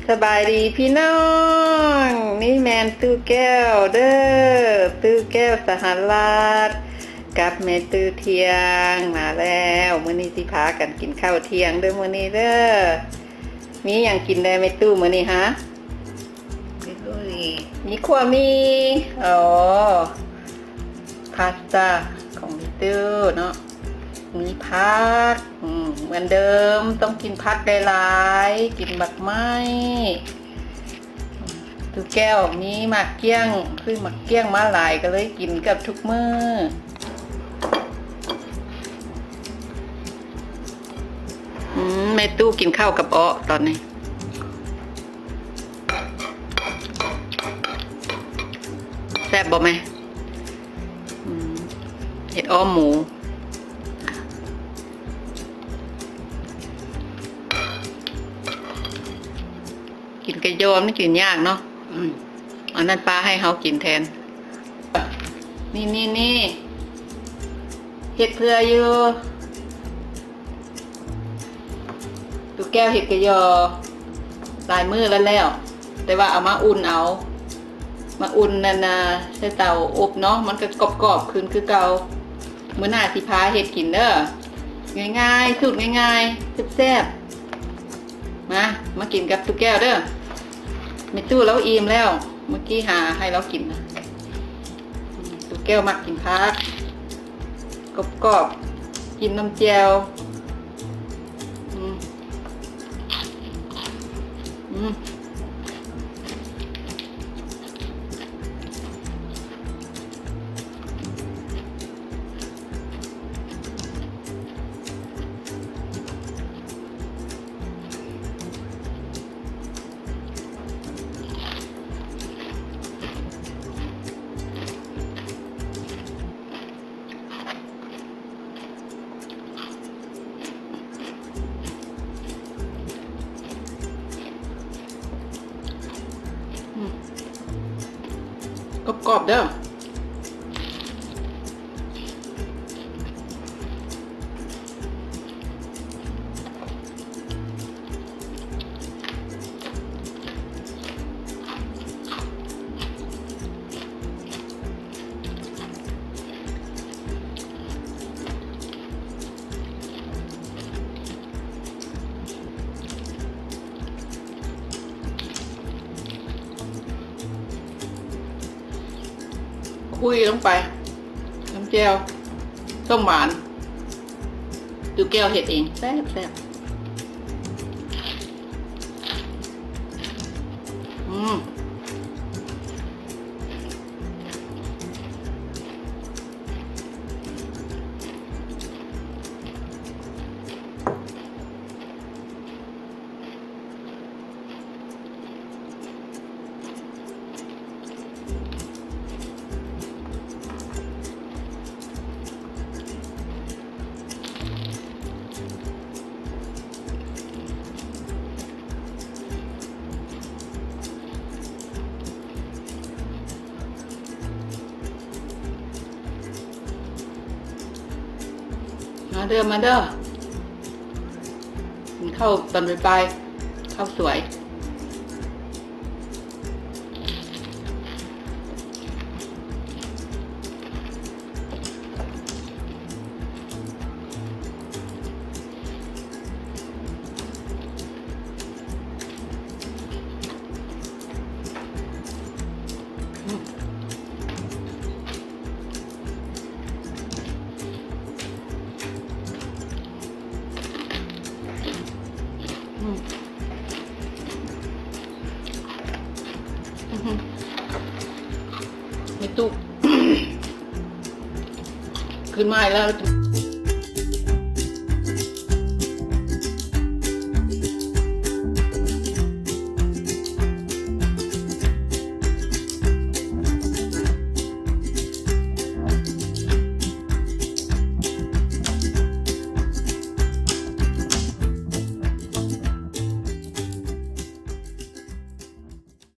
สบายดีพี่น้องนี่แมนตู้แก้วเด้อตู้แก้วสหรัฐกับแม่ตู้เที่ยงมาแล้วมื้อนี้สิพากันกินข้าวเที่ยงเด้อมื้อนี้เด้อมีหยังกินได้แม่ตู้มื้อนี้ฮะมีขั่วมีอ๋อพาสต้าของแม่ตู้เนาะมีผักเหมือนเดิมต้องกินผักหลายๆกินบักไม้ตูแก้วมีหมักเกี้ยงคือหมักเกี้ยงมาหลายก็เลยกินกับทุกมื้อแม่ตู้กินข้าวกับอ้อตอนนี้แซ่บบ่แม่เห็ดอ้อมหมูกินกระยอมนี่กินยากเนาะอันนั้นป้าให้เขากินแทนนี่เห็ดเพื่ออยู่ตูแก้วเห็ดกระยอลายมือแล้วแต่ว่าเอามาอุ่นมาอุ่นนั่นนะใส่เตาอบเนาะมันก็กรอบขึ้นคือเก่ามื้อหน้าสิพาเห็ดกินเด้อง่ายๆสูตรง่ายๆแซ่บๆมากินกับตูแก้วเด้อไม่ตู้แล้วอิ่มแล้วเมื่อกี้หาให้เรากินนะตูแก้วมักกินผักกรอบๆกินน้ำเจียวกรอบๆเด้อคุยลงไปน้ำเจียวส้มหวานตูแก้วเห็ดเองแซ่บมาเด้อกินข้าวตอนปลายข้าวสวยไม่ตุก ขึ้นมาแล้ว